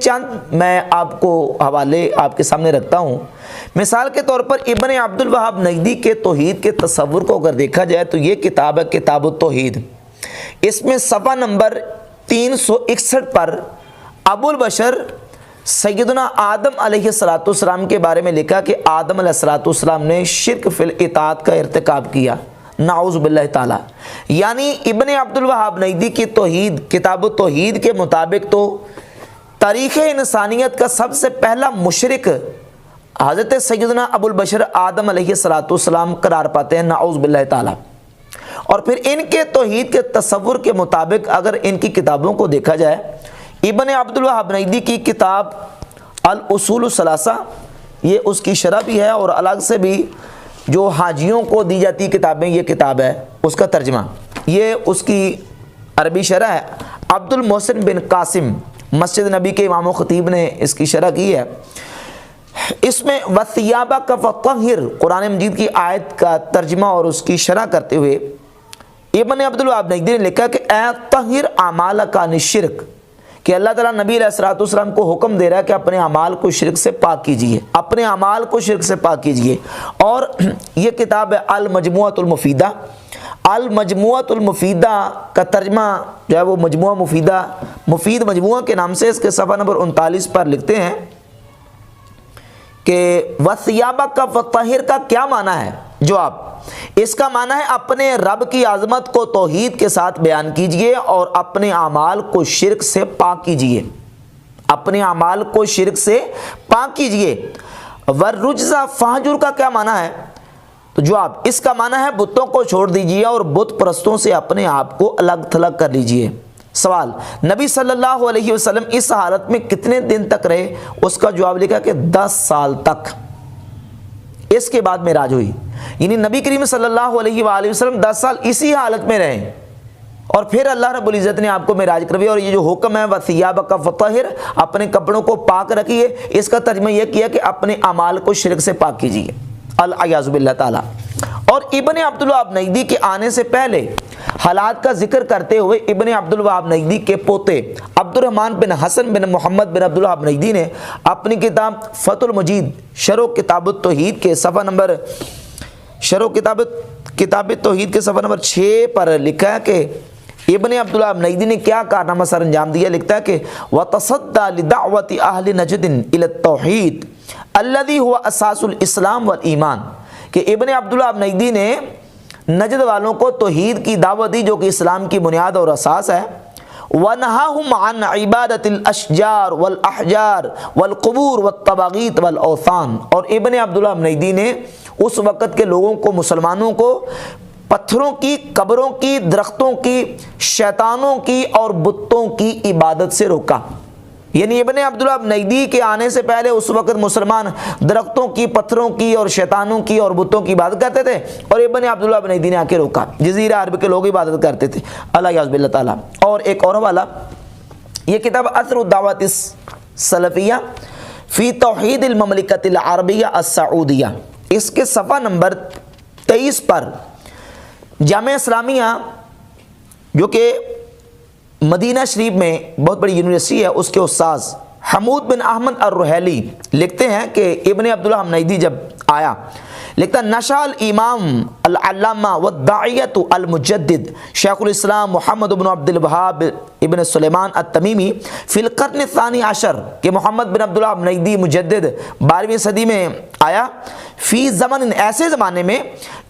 چند میں آپ کو حوالے آپ کے سامنے رکھتا ہوں۔ مثال کے طور پر ابن عبد الوہاب نجدی کے توحید کے تصور کو اگر دیکھا جائے تو یہ کتاب ہے کتاب التوحید۔ اس میں صفحہ نمبر 361 پر ابو البشر سیدنا آدم علیہ السلام کے بارے میں لکھا کہ آدم علیہ السلام نے شرک فی الاطاعت کا ارتکاب کیا، نعوذ باللہ تعالی۔ یعنی ابن عبد الوہاب نجدی کی توحید کتاب التوحید کے مطابق تو تاریخ انسانیت کا سب سے پہلا مشرک حضرت سیدنا ابو البشر آدم علیہ السلام قرار پاتے ہیں، نعوذ باللہ تعالی۔ اور پھر ان کے توحید کے تصور کے مطابق اگر ان کی کتابوں کو دیکھا جائے، ابن عبد الوہاب نجدی کی کتاب الاصول الثلاثہ، یہ اس کی شرح بھی ہے، اور الگ سے بھی جو حاجیوں کو دی جاتی کتابیں، یہ کتاب ہے اس کا ترجمہ، یہ اس کی عربی شرح ہے۔ عبد المحسن بن قاسم مسجد نبی کے امام و خطیب نے اس کی شرح کی ہے۔ اس میں وَثِيَابَكَ فَطَهِّرْ قرآن مجید کی آیت کا ترجمہ اور اس کی شرح کرتے ہوئے ابن عبد الوہاب نجدی نے لکھا کہ اے طہر اعمالک عن الشرک، کہ اللہ تعالیٰ نبی علیہ السلام کو حکم دے رہا ہے کہ اپنے اعمال کو شرک سے پاک کیجئے، اپنے اعمال کو شرک سے پاک کیجئے۔ اور یہ کتاب ہے المجموعۃ المفیدہ۔ المجموعۃ المفیدہ کا ترجمہ جو ہے وہ مجموعہ مفیدہ، مفید مجموعہ کے نام سے، اس کے صفحہ نمبر 39 پر لکھتے ہیں کہ وَثِيَابَكَ فَطَهِّرْ کا کیا معنی ہے؟ جواب، اس کا معنی ہے اپنے رب کی عظمت کو توحید کے ساتھ بیان کیجئے اور اپنے اعمال کو شرک سے پاک کیجئے، اپنے اعمال کو شرک سے پاک کیجئے۔ وَالرُّجْزَ فَاهْجُرْ کا کیا معنی ہے؟ تو جواب، اس کا معنی ہے بتوں کو چھوڑ دیجئے اور بت پرستوں سے اپنے آپ کو الگ تھلگ کر لیجئے۔ سوال، نبی صلی اللہ علیہ وسلم اس حالت میں کتنے دن تک رہے؟ اس کا جواب لکھا کہ 10 سال تک، اس کے بعد معراج ہوئی۔ یعنی نبی کریم صلی اللہ علیہ وآلہ وسلم 10 سال اسی حالت میں رہے، اور پھر اللہ رب العزت نے آپ کو معراج کرویا۔ اور یہ جو حکم ہے وَثِيَابَكَ فَطَهِّرْ، اپنے کپڑوں کو پاک رکھیے، اس کا ترجمہ یہ کیا کہ اپنے اعمال کو شرک سے پاک کیجیے، العیاذ باللہ تعالی۔ اور ابن عبد الوہاب نجدی کے آنے سے پہلے حالات کا ذکر کرتے ہوئے ابن عبد الوہاب نجدی کے پوتے عبد الرحمن بن حسن بن محمد بن عبد الوہاب نجدی نے اپنی کتاب فتح المجید شرح کتاب التوحید کے صفحہ نمبر کتاب توحید کے صفحہ نمبر 6 پر لکھا ہے کہ ابن عبد الوہاب نجدی نے کیا کارنامہ سر انجام دیا۔ لکھتا ہے کہ وَتَصَدَّى لِدَعْوَةِ أَهْلِ نَجْدٍ إِلَى التَّوْحِيدِ الَّذِي هُوَ أَسَاسُ الْإِسْلَامِ وَالْإِيمَانِ، کہ ابن عبد الوہاب نجدی نے نجد والوں کو توحید کی دعوت دی جو کہ اسلام کی بنیاد اور اساس ہے۔ وَنَهَاهُمْ عَنْ عِبَادَةِ الْأَشْجَارِ وَالْأَحْجَارِ وَالْقُبُورِ وَالطَّوَاغِيطِ وَالْأَوْثَانِ، اور ابن عبد الوہاب نجدی نے اس وقت کے لوگوں کو، مسلمانوں کو، پتھروں کی، قبروں کی، درختوں کی، شیطانوں کی اور بتوں کی عبادت سے روکا۔ یعنی ابن عبد الوہاب نجدی کے آنے سے پہلے اس وقت مسلمان درختوں کی، پتھروں کی اور شیطانوں کی اور بتوں کی عبادت کرتے تھے، اور ابن عبد الوہاب نجدی نے آ کے روکا۔ جزیرہ عرب کے لوگ عبادت کرتے تھے، العیاذ باللہ تعالی۔ اور ایک اور حوالہ، یہ کتاب اثر الدعوۃ السلفیہ فی توحید المملکۃ العربیہ السعودیہ، اس کے صفحہ نمبر 23 پر جامعہ اسلامیہ جو کہ مدینہ شریف میں بہت بڑی یونیورسٹی ہے، اس کے استاذ حمود بن احمد الرحیلی لکھتے ہیں کہ ابن عبد الوہاب نجدی جب آیا، لکھتا نشأ الامام العلامہ والداعیۃ المجدد شیخ الاسلام محمد بن عبد الوہاب ابن سلیمان التمیمی فی القرن الثانی عشر، کہ محمد بن عبد الوہاب نجدی مجدد 12ویں صدی میں آیا، فی زمن، ایسے زمانے میں،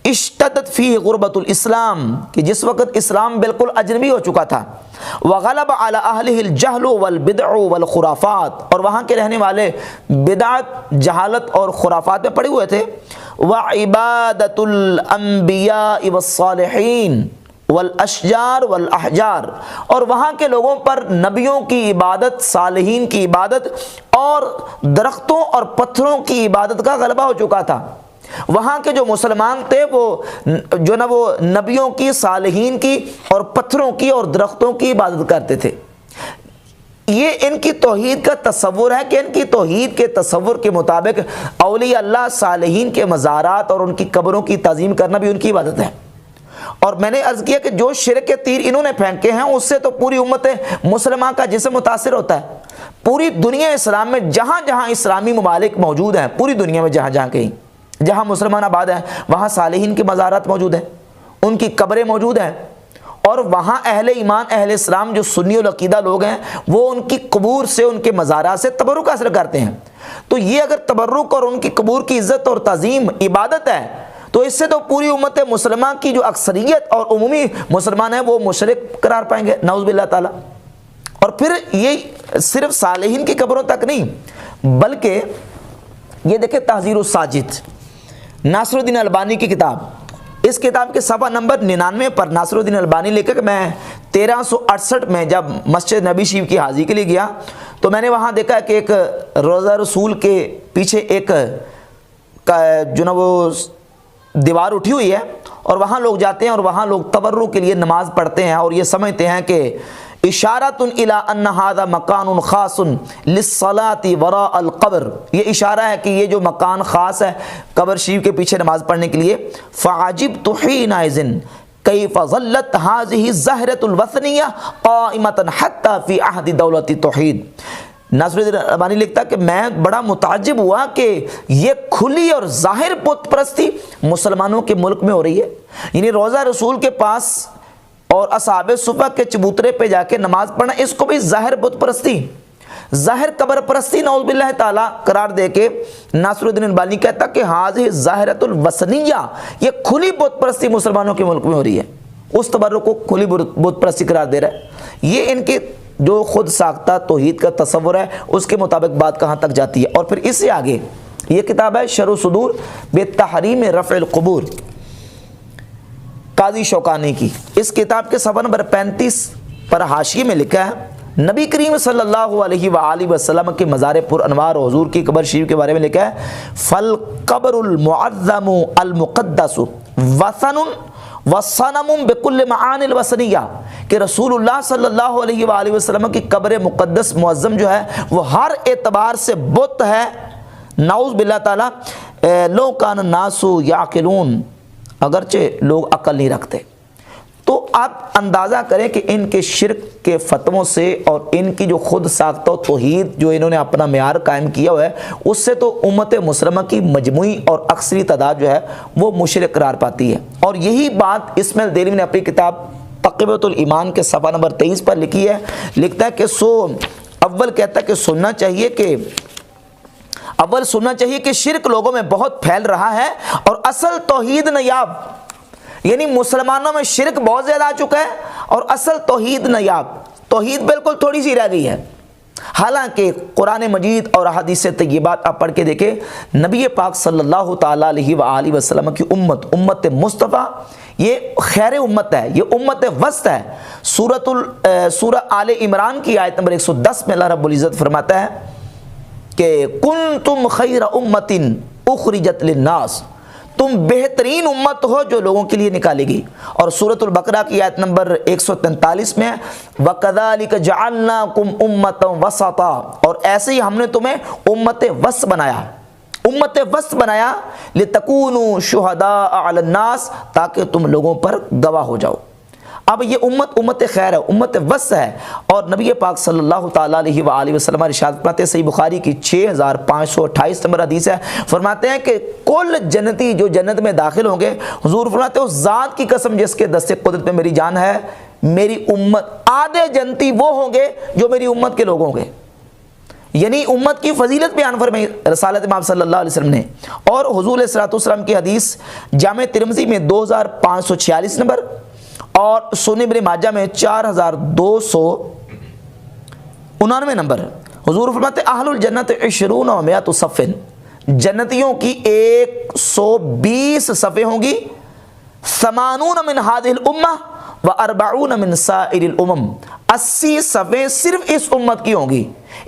اشتدت فیہ غربت الاسلام، کہ جس وقت اسلام بالکل اجنبی ہو چکا تھا، وغلب علی اہلہ الجہل والبدع والخرافات، اور وہاں کے رہنے والے بدعت، جہالت اور خرافات میں پڑے ہوئے تھے، وعبادت الانبیاء والصالحین والاشجار والاحجار، اور وہاں کے لوگوں پر نبیوں کی عبادت، صالحین کی عبادت اور درختوں اور پتھروں کی عبادت کا غلبہ ہو چکا تھا۔ وہاں کے جو مسلمان تھے وہ نبیوں کی، صالحین کی اور پتھروں کی اور درختوں کی عبادت کرتے تھے۔ یہ ان کی توحید کا تصور ہے کہ ان کی توحید کے تصور کے مطابق اولیاء اللہ، صالحین کے مزارات اور ان کی قبروں کی تعظیم کرنا بھی ان کی عبادت ہے۔ اور میں نے عرض کیا کہ جو شرک کے تیر انہوں نے پھینکے ہیں اس سے تو پوری امت مسلمہ کا جسم متاثر ہوتا ہے، پوری دنیا اسلام میں جہاں جہاں اسلامی ممالک موجود ہیں، پوری دنیا میں جہاں جہاں کہیں جہاں مسلمان آباد ہیں، وہاں صالحین کے مزارات موجود ہیں، ان کی قبریں موجود ہیں، اور وہاں اہل ایمان اہل اسلام جو سنی العقیدہ لوگ ہیں وہ ان کی قبور سے، ان کے مزارات سے تبرک حاصل کرتے ہیں۔ تو یہ اگر تبرک اور ان کی قبور کی عزت اور تعظیم عبادت ہے تو اس سے تو پوری امت مسلمہ کی جو اکثریت اور عمومی مسلمان ہیں وہ مشرک قرار پائیں گے، نعوذ باللہ تعالی۔ اور پھر یہ صرف صالحین کی قبروں تک نہیں، بلکہ یہ دیکھیں تحذیر الساجد، ناصر الدین البانی کی کتاب، اس کتاب کے صفحہ نمبر 99 پر ناصر الدین البانی لے کر میں 1368 میں جب مسجد نبی شریف کی حاضری کے لیے گیا تو میں نے وہاں دیکھا کہ ایک روضہ رسول کے پیچھے ایک جو نا وہ دیوار اٹھی ہوئی ہے، اور وہاں لوگ جاتے ہیں اور وہاں لوگ تبرک کے لیے نماز پڑھتے ہیں، اور یہ سمجھتے ہیں کہ اشارۃ الی ان ھذا مکان خاص للصلاۃ وراء القبر، یہ اشارہ ہے کہ یہ جو مکان خاص ہے قبر شریف کے پیچھے نماز پڑھنے کے لیے۔ فعجبت حینئذ کیف ظلت هذه الزہرۃ الوثنیہ قائمۃ حتی فی عہد دولت التوحید۔ ناصر الدین البانی لکھتا کہ میں بڑا متعجب ہوا کہ یہ کھلی اور ظاہر بت پرستی مسلمانوں کے ملک میں ہو رہی ہے، یعنی روضہ رسول کے پاس اور اصحاب صفہ کے چبوترے پہ جا کے نماز پڑھنا، اس کو بھی ظاہر بت پرستی، ظاہر قبر پرستی نعوذ باللہ تعالی قرار دے کے ناصر الدین البانی کہتا کہ ہذہ ظاہرۃ الوثنیہ، یہ کھلی بت پرستی مسلمانوں کے ملک میں ہو رہی ہے، اس تبرک کو کھلی بت پرستی قرار دے رہا ہے۔ یہ ان کے جو خود ساختہ توحید کا تصور ہے اس کے مطابق بات کہاں تک جاتی ہے۔ اور پھر اس سے آگے یہ کتاب ہے شرح صدور بتحریم رفع القبور، قاضی شوکانی کی، اس کتاب کے صفحہ نمبر 35 پر حاشیے میں لکھا ہے نبی کریم صلی اللہ علیہ وآلہ وسلم کے مزار پر انوار و حضور کی قبر شریف کے بارے میں لکھا ہے فالقبر المعظم المقدس وثن وصنم بكل معانی الوثنیہ، کہ رسول اللہ صلی اللہ علیہ وآلہ وسلم کی قبر مقدس معظم جو ہے وہ ہر اعتبار سے بت ہے، نعوذ باللہ تعالی۔ لو کان الناس یعقلون، اگرچہ لوگ عقل نہیں رکھتے۔ تو آپ اندازہ کریں کہ ان کے شرک کے فتووں سے اور ان کی جو خود ساختہ توحید جو انہوں نے اپنا معیار قائم کیا ہوا ہے اس سے تو امت مسلمہ کی مجموعی اور اکثری تعداد جو ہے وہ مشرک قرار پاتی ہے۔ اور یہی بات اسماعیل دہلوی نے اپنی کتاب تقویۃ الایمان کے صفحہ نمبر 23 پر لکھی ہے، لکھتا ہے کہ اول کہتا ہے کہ سننا چاہیے کہ شرک لوگوں میں بہت پھیل رہا ہے اور اصل توحید نیاب، یعنی مسلمانوں میں شرک بہت زیادہ آ چکا ہے اور اصل توحید نیاب، توحید بالکل تھوڑی سی رہ گئی ہے۔ حالانکہ قرآن مجید اور احادیث طیبات آپ پڑھ کے دیکھیں، نبی پاک صلی اللہ تعالیٰ علیہ وآلہ وسلم کی امت مصطفیٰ یہ خیر امت ہے، یہ امت وسط ہے۔ سورہ آل عمران کی آیت نمبر 110 میں اللہ رب العزت فرماتا ہے کہ کنتم خیر امت اخرجت للناس، تم بہترین امت ہو جو لوگوں کے لیے نکالی گئی۔ اور سورۃ البقرہ کی آیت نمبر 143 میں وَكَذَلِكَ جَعَلْنَاكُمْ أُمَّةً وَسَطًا، اور ایسے ہی ہم نے تمہیں امت وسط بنایا، امت وسط بنایا لِتَكُونُوا شُهَدَاءَ عَلَى النَّاسِ، تاکہ تم لوگوں پر گواہ ہو جاؤ۔ اب یہ امت خیر ہے، امت وسط ہے۔ اور نبی پاک صلی اللہ تعالیٰ علیہ وآلہ وسلم ارشاد فرماتے ہیں، صحیح بخاری کی 6528 نمبر حدیث ہے، فرماتے ہیں کہ کل جنتی جو جنت میں داخل ہوں گے، حضور فرماتے ہیں اس ذات کی قسم جس کے دست قدرت میں میری جان ہے، میری امت آدھے جنتی وہ ہوں گے جو میری امت کے لوگ ہوں گے، یعنی امت کی فضیلت بیان فرمائی رسالت امام صلی اللہ علیہ وسلم نے۔ اور حضور علیہ الصلوۃ والسلام کی حدیث جامع ترمذی میں 2546 نمبر اور سنن ابن ماجہ میں 4299 نمبر، حضور فرماتے اہل الجنت 20 و 100 صف، جنتیوں کی 120 صفیں ہوں گی، 80 من هذه الامه و40 من سائر الامم، 80 صفیں صرف اس امت کی ہوں گی،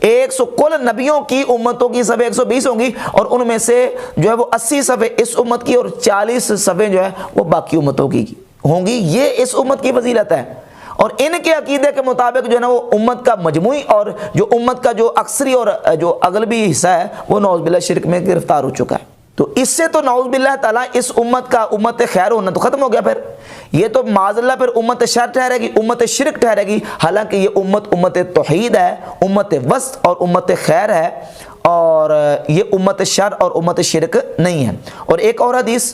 100 کل نبیوں کی امتوں کی صفیں 120 ہوں گی، اور ان میں سے جو ہے وہ 80 صفیں اس امت کی اور 40 صفیں جو ہے وہ باقی امتوں کی ہوں گی۔ یہ اس امت کی فضیلت ہے۔ اور ان کے عقیدے کے مطابق جو ہے نا وہ امت کا مجموعی اور جو امت کا جو اکثری اور جو اغلبی حصہ ہے وہ نعوذ باللہ شرک میں گرفتار ہو چکا ہے۔ تو اس سے تو نعوذ باللہ تعالیٰ اس امت کا امت خیر ہونا تو ختم ہو گیا، پھر یہ تو معاذ اللہ پھر امت شر ٹھہرے گی، امت شرک ٹھہرے گی، حالانکہ یہ امت توحید ہے، امت وسط اور امت خیر ہے، اور یہ امت شر اور امت شرک نہیں ہے۔ اور ایک اور حدیث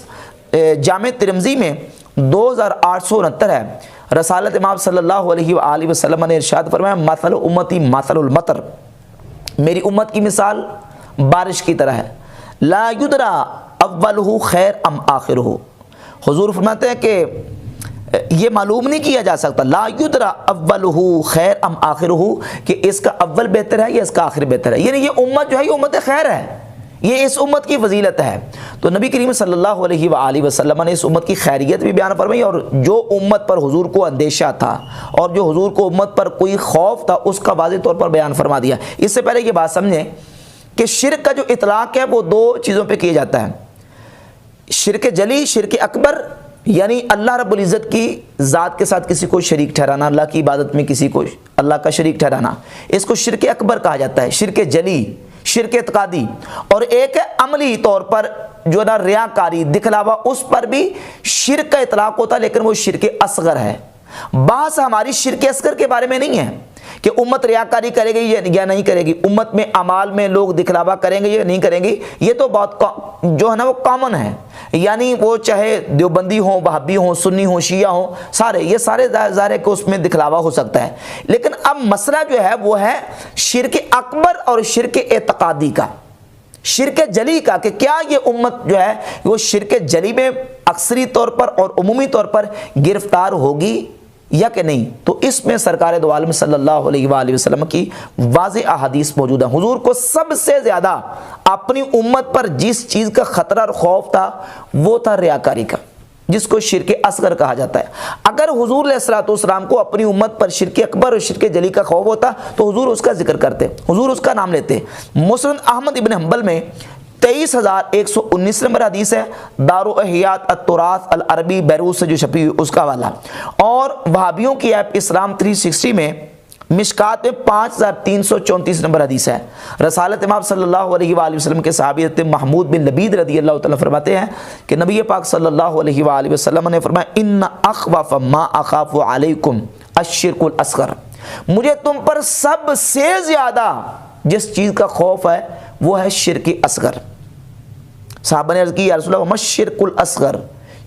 جامع ترمذی میں 2869 ہے، رسالت امام صلی اللہ علیہ وآلہ وسلم نے ارشاد فرمایا مثل امتی مثل المطر، میری امت کی مثال بارش کی طرح ہے، لا یدرا اولہ خیر ام آخرہ، حضور فرماتے ہیں کہ یہ معلوم نہیں کیا جا سکتا، لا یدرا اولہ خیر ام آخرہ، کہ اس کا اول بہتر ہے یا اس کا آخر بہتر ہے، یعنی یہ امت جو ہے یہ امت خیر ہے، یہ اس امت کی فضیلت ہے۔ تو نبی کریم صلی اللہ علیہ وآلہ وسلم نے اس امت کی خیریت بھی بیان فرمائی، اور جو امت پر حضور کو اندیشہ تھا اور جو حضور کو امت پر کوئی خوف تھا اس کا واضح طور پر بیان فرما دیا۔ اس سے پہلے یہ بات سمجھیں کہ شرک کا جو اطلاق ہے وہ دو چیزوں پہ کیا جاتا ہے، شرک جلی، شرک اکبر، یعنی اللہ رب العزت کی ذات کے ساتھ کسی کو شریک ٹھہرانا، اللہ کی عبادت میں کسی کو اللہ کا شریک ٹھہرانا، اس کو شرک اکبر کہا جاتا ہے، شرک جلی، شرک اعتقادی۔ اور ایک ہے عملی طور پر جو نا ریاکاری، دکھلاوا، اس پر بھی شرک کا اطلاق ہوتا ہے، لیکن وہ شرک اصغر ہے۔ بحث ہماری شرک اصغر کے بارے میں نہیں ہے کہ امت ریاکاری کرے گی یا نہیں کرے گی، امت میں اعمال میں لوگ دکھلاوا کریں گے یا نہیں کریں گے، یہ تو بہت جو ہے نا وہ کامن ہے، یعنی وہ چاہے دیوبندی ہوں، وہابی ہوں، سنی ہوں، شیعہ ہوں، یہ سارے ظاہر ہے کہ اس میں دکھلاوا ہو سکتا ہے۔ لیکن اب مسئلہ جو ہے وہ ہے شرک اکبر اور شرک اعتقادی کا، شرک جلی کا، کہ کیا یہ امت جو ہے وہ شرک جلی میں اکثری طور پر اور عمومی طور پر گرفتار ہوگی یا کہ نہیں۔ تو اس میں سرکار دو عالم صلی اللہ علیہ وآلہ وسلم کی واضح احادیث موجود ہیں۔ حضور کو سب سے زیادہ اپنی امت پر جس چیز کا خطرہ اور خوف تھا وہ تھا ریاکاری کا، جس کو شرک اصغر کہا جاتا ہے۔ اگر حضور علیہ الصلوۃ والسلام کو اپنی امت پر شرک اکبر اور شرک جلی کا خوف ہوتا تو حضور اس کا ذکر کرتے، حضور اس کا نام لیتے۔ مسند احمد ابن حنبل میں 23,119 نمبر حدیث ہے، دار احیات التراث العربی بیروت سے جو چھپی ہوئی اس کا حوالہ، اور وہابیوں کی ایپ اسلام 360 میں مشکات میں 5,334 نمبر حدیث ہے۔ رسالت امام صلی اللہ علیہ وآلہ وسلم کے صحابی حضرت محمود بن لبید رضی اللہ تعالیٰ فرماتے ہیں کہ نبی پاک صلی اللہ علیہ وآلہ وسلم نے فرمایا ان اخوف ما اخاف علیکم الشرک الاصغر، مجھے تم پر سب سے زیادہ جس چیز کا خوف ہے وہ ہے شرک اصغر۔ صحابہ نے عرض کی یا رسول اللہ ما الشرک الاصغر،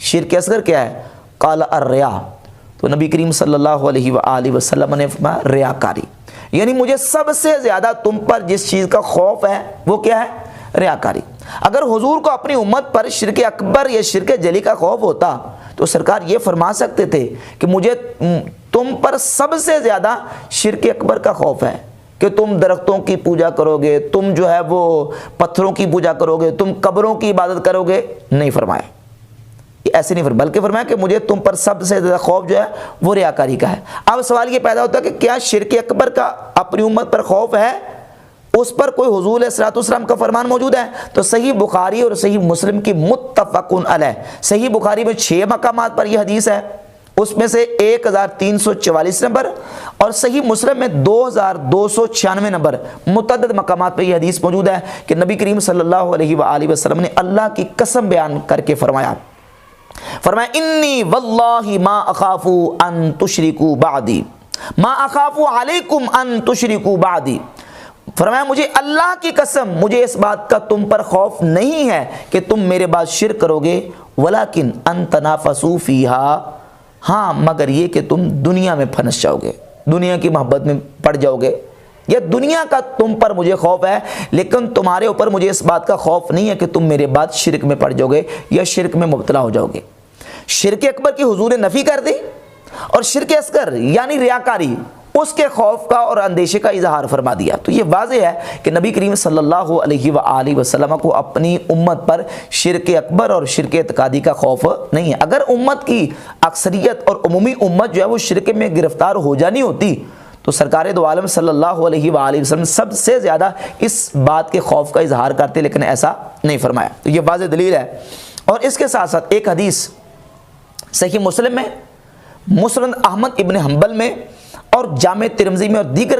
شرک اصغر کیا ہے؟ قال الریا، تو نبی کریم صلی اللہ علیہ وآلہ وسلم نے فرمایا ریاکاری، یعنی مجھے سب سے زیادہ تم پر جس چیز کا خوف ہے وہ کیا ہے؟ ریاکاری۔ اگر حضور کو اپنی امت پر شرک اکبر یا شرک جلی کا خوف ہوتا تو سرکار یہ فرما سکتے تھے کہ مجھے تم پر سب سے زیادہ شرک اکبر کا خوف ہے، کہ تم درختوں کی پوجا کرو گے، تم جو ہے وہ پتھروں کی پوجا کرو گے، تم قبروں کی عبادت کرو گے، نہیں فرمایا، ایسے نہیں فرمایا، بلکہ فرمایا کہ مجھے تم پر سب سے زیادہ خوف جو ہے وہ ریاکاری کا ہے۔ اب سوال یہ پیدا ہوتا ہے کہ کیا شرک اکبر کا اپنی امت پر خوف ہے؟ اس پر کوئی حضور علیہ الصلوۃ والسلام کا فرمان موجود ہے؟ تو صحیح بخاری اور صحیح مسلم کی متفق علیہ، صحیح بخاری میں 6 مقامات پر یہ حدیث ہے، اس میں سے 1344 نمبر، اور صحیح مسلم میں 2296 نمبر متعدد مقامات پہ یہ حدیث موجود ہے کہ نبی کریم صلی اللہ علیہ وآلہ وسلم نے اللہ کی قسم بیان کر کے فرمایا انی واللہ ما اخاف ان تشرکوا بعدی، ما اخاف علیکم ان تشرکوا بعدی، فرمایا مجھے اللہ کی قسم مجھے اس بات کا تم پر خوف نہیں ہے کہ تم میرے بعد شرک کرو گے، ولیکن ان تنافسوا فیہا، ہاں مگر یہ کہ تم دنیا میں پھنس جاؤ گے، دنیا کی محبت میں پڑ جاؤ گے، یا دنیا کا تم پر مجھے خوف ہے، لیکن تمہارے اوپر مجھے اس بات کا خوف نہیں ہے کہ تم میرے بعد شرک میں پڑ جاؤ گے یا شرک میں مبتلا ہو جاؤ گے۔ شرک اکبر کی حضور نے نفی کر دی، اور شرک اصغر یعنی ریاکاری اس کے خوف کا اور اندیشے کا اظہار فرما دیا۔ تو یہ واضح ہے کہ نبی کریم صلی اللہ علیہ وآلہ وسلم کو اپنی امت پر شرک اکبر اور شرک اعتقادی کا خوف نہیں ہے۔ اگر امت کی اکثریت اور عمومی امت جو ہے وہ شرک میں گرفتار ہو جانی ہوتی تو سرکار دو عالم صلی اللہ علیہ وآلہ وسلم سب سے زیادہ اس بات کے خوف کا اظہار کرتے، لیکن ایسا نہیں فرمایا۔ تو یہ واضح دلیل ہے۔ اور اس کے ساتھ ساتھ ایک حدیث صحیح مسلم میں، مسند احمد ابن حنبل میں اور جامع ترمذی میں اور دیگر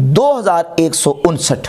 2159।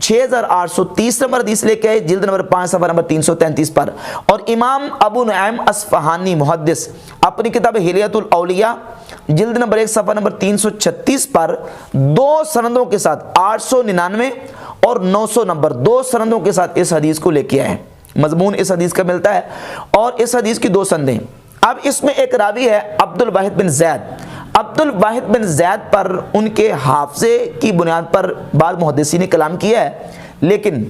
6830 نمبر حدیث لے کے آئے جلد نمبر 5 صفحہ نمبر 333 پر۔ اور امام ابو نعیم اصفہانی محدث اپنی کتاب حلیۃ الاولیاء جلد نمبر 1 صفحہ نمبر 336 پر 2 سندوں کے ساتھ 899 اور 900 نمبر 2 سندوں کے ساتھ اس حدیث کو لے کے آئے ہیں۔ مضمون اس حدیث کا ملتا ہے اور اس حدیث کی 2 سندیں۔ اب اس میں ایک راوی ہے عبد الواحد بن زید۔ عبد الواحد بن زید پر ان کے حافظے کی بنیاد پر بعض محدثین نے کلام کیا ہے، لیکن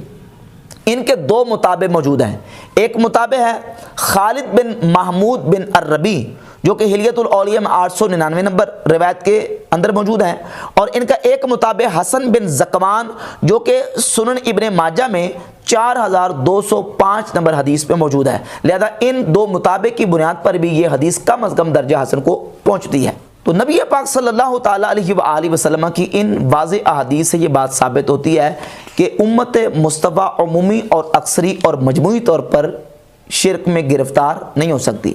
ان کے 2 متابع موجود ہیں۔ ایک متابع ہے خالد بن محمود بن الربی جو کہ حلیۃ الاولیاء میں 899 نمبر روایت کے اندر موجود ہیں، اور ان کا ایک متابع حسن بن زکوان جو کہ سنن ابن ماجہ میں 4205 نمبر حدیث پہ موجود ہے۔ لہذا ان 2 متابع کی بنیاد پر بھی یہ حدیث کم از کم درجہ حسن کو پہنچتی ہے۔ تو نبی پاک صلی اللہ تعالیٰ علیہ وآلہ وسلم کی ان واضح احادیث سے یہ بات ثابت ہوتی ہے کہ امت مصطفیٰ عمومی اور اکثری اور مجموعی طور پر شرک میں گرفتار نہیں ہو سکتی۔